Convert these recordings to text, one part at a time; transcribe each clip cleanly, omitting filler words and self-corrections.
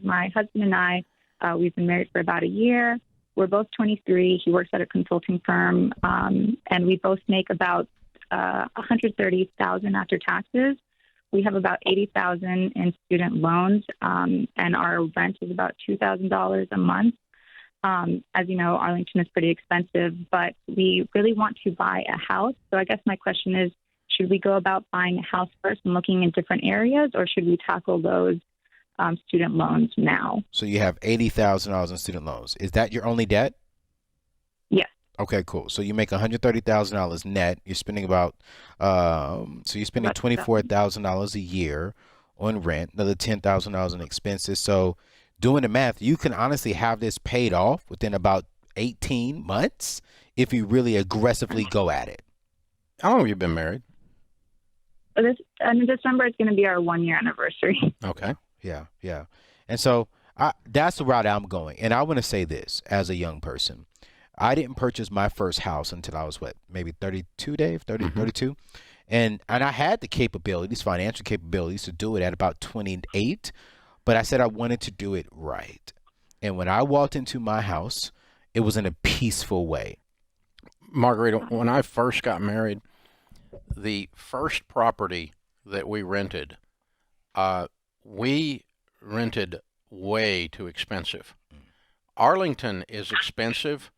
my husband and I, we've been married for about a year. We're both 23. He works at a consulting firm, and we both make about $130,000 after taxes. We have about $80,000 in student loans, and our rent is about $2,000 a month. As you know, Arlington is pretty expensive, but we really want to buy a house. So I guess my question is, should we go about buying a house first and looking in different areas, or should we tackle those student loans now? So you have $80,000 in student loans. Is that your only debt? Yes. Okay, cool. So you make $130,000 net. You're spending about, so you're spending $24,000 a year on rent, another $10,000 in expenses. So doing the math, you can honestly have this paid off within about 18 months if you really aggressively go at it. How long have you been married? In December, it's going to be our 1-year anniversary. Okay. Yeah. And so that's the route I'm going. And I want to say this as a young person. I didn't purchase my first house until I was, maybe 32, Dave? 32? And I had the capabilities, financial capabilities to do it at about 28. But I said I wanted to do it right. And when I walked into my house, it was in a peaceful way. Margarita, when I first got married, the first property that we rented way too expensive. Arlington is expensive,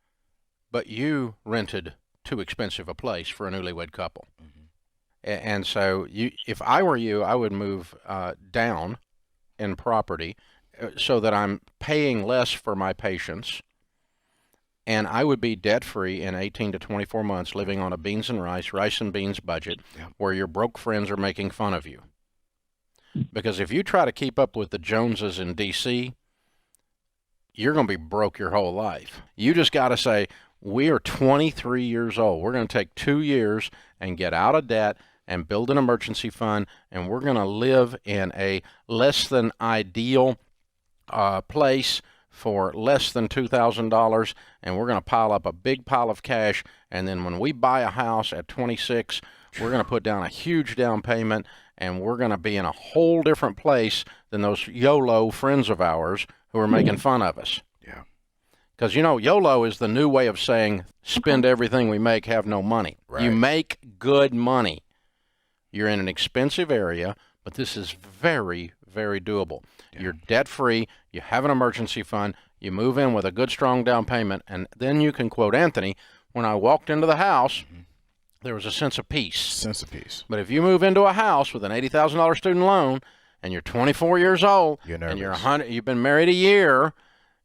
but you rented too expensive a place for a newlywed couple. And so if I were you, I would move down in property so that I'm paying less for my patients, and I would be debt-free in 18 to 24 months living on a beans and rice and beans budget where your broke friends are making fun of you. Because if you try to keep up with the Joneses in D.C., you're going to be broke your whole life. You just got to say, we are 23 years old. We're going to take 2 years and get out of debt and build an emergency fund, and we're going to live in a less than ideal place for less than $2,000, and we're going to pile up a big pile of cash, and then when we buy a house at 26, we're going to put down a huge down payment, and we're going to be in a whole different place than those YOLO friends of ours who are making fun of us. Yeah. Because, YOLO is the new way of saying spend everything we make, have no money. Right. You make good money. You're in an expensive area, but this is very, very doable. Yeah. You're debt-free. You have an emergency fund. You move in with a good, strong down payment, and then you can quote Anthony, when I walked into the house, there was a sense of peace. Sense of peace. But if you move into a house with an $80,000 student loan, and you're 24 years old, you're nervous. And you've been married a year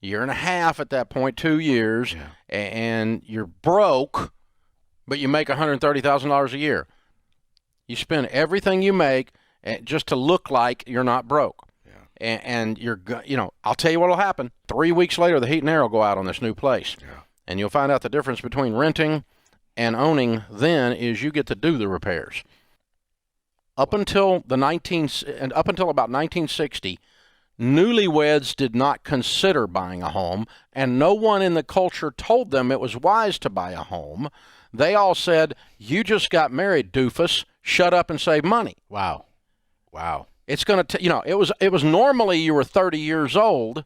and a half at that point, 2 years, and you're broke, but you make $130,000 a year. You spend everything you make just to look like you're not broke. Yeah. And you're, I'll tell you what will happen. 3 weeks later, the heat and air will go out on this new place. Yeah. And you'll find out the difference between renting and owning then is you get to do the repairs. Up until about 1960, newlyweds did not consider buying a home, and no one in the culture told them it was wise to buy a home. They all said, "You just got married, doofus. Shut up and save money." Wow. It's going to, it was normally you were 30 years old,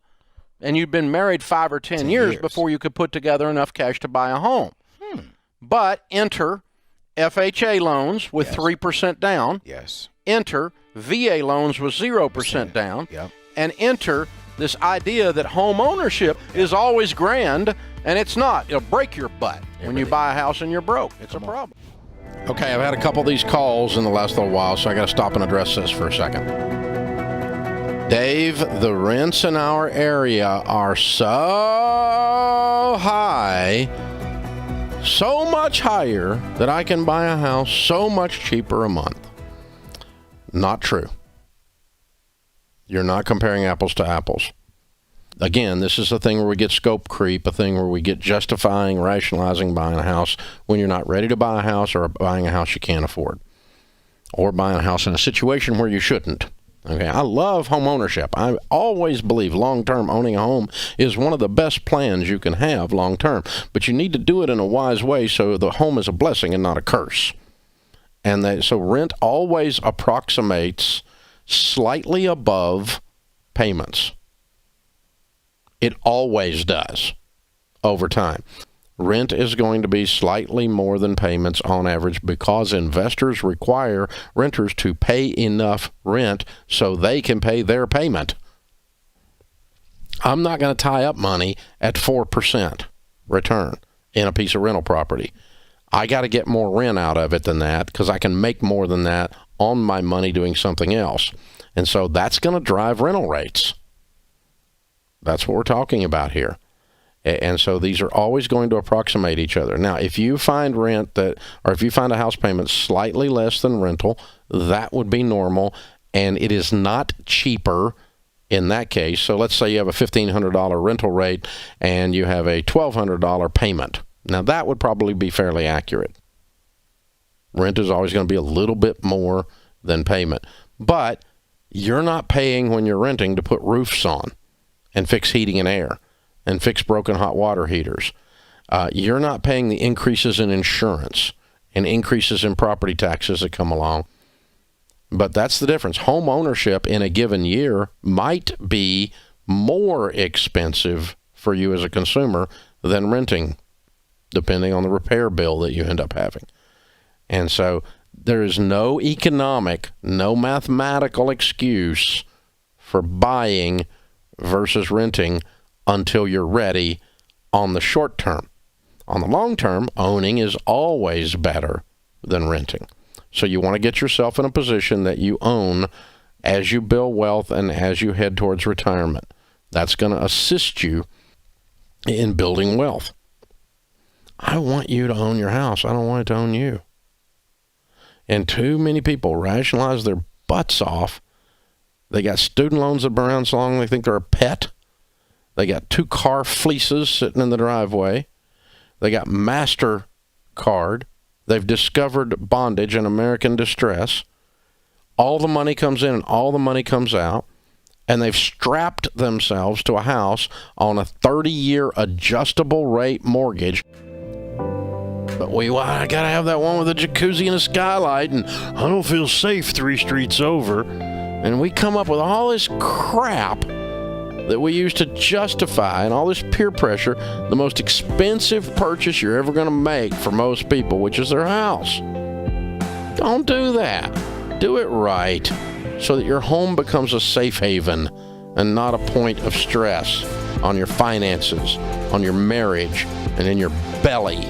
and you'd been married 5 or 10 years before you could put together enough cash to buy a home. But enter FHA loans with 3% down. Yes. Enter VA loans with 0% down. Yep. And enter this idea that home ownership is always grand, and it's not. It'll break your butt when you buy a house and you're broke. It's a problem. Okay, I've had a couple of these calls in the last little while, so I got to stop and address this for a second. Dave, the rents in our area are so high, so much higher, that I can buy a house so much cheaper a month. Not true. You're not comparing apples to apples. Again, this is a thing where we get scope creep, a thing where we get justifying, rationalizing buying a house when you're not ready to buy a house, or buying a house you can't afford, or buying a house in a situation where you shouldn't. Okay, I love home ownership. I always believe long-term owning a home is one of the best plans you can have long-term, but you need to do it in a wise way so the home is a blessing and not a curse. And so rent always approximates slightly above payments. It always does over time. Rent is going to be slightly more than payments on average because investors require renters to pay enough rent so they can pay their payment. I'm not going to tie up money at 4% return in a piece of rental property. I got to get more rent out of it than that because I can make more than that on my money doing something else. And so that's going to drive rental rates. That's what we're talking about here. And so these are always going to approximate each other. Now, if you find if you find a house payment slightly less than rental, that would be normal, and it is not cheaper in that case. So let's say you have a $1,500 rental rate and you have a $1,200 payment. Now, that would probably be fairly accurate. Rent is always going to be a little bit more than payment. But you're not paying when you're renting to put roofs on and fix heating and air and fix broken hot water heaters. You're not paying the increases in insurance and increases in property taxes that come along. But that's the difference. Home ownership in a given year might be more expensive for you as a consumer than renting, depending on the repair bill that you end up having. And so there is no economic, no mathematical excuse for buying versus renting until you're ready on the short term. On the long term, owning is always better than renting. So you want to get yourself in a position that you own as you build wealth and as you head towards retirement. That's going to assist you in building wealth. I want you to own your house. I don't want it to own you. And too many people rationalize their butts off. They got student loans that have been around so long they think they're a pet. They got 2 car fleeces sitting in the driveway. They got MasterCard. They've discovered bondage and American distress. All the money comes in and all the money comes out. And they've strapped themselves to a house on a 30-year adjustable rate mortgage. But I got to have that one with a jacuzzi and a skylight, and I don't feel safe 3 streets over. And we come up with all this crap that we use to justify, and all this peer pressure, the most expensive purchase you're ever going to make for most people, which is their house. Don't do that. Do it right so that your home becomes a safe haven and not a point of stress on your finances, on your marriage, and in your belly.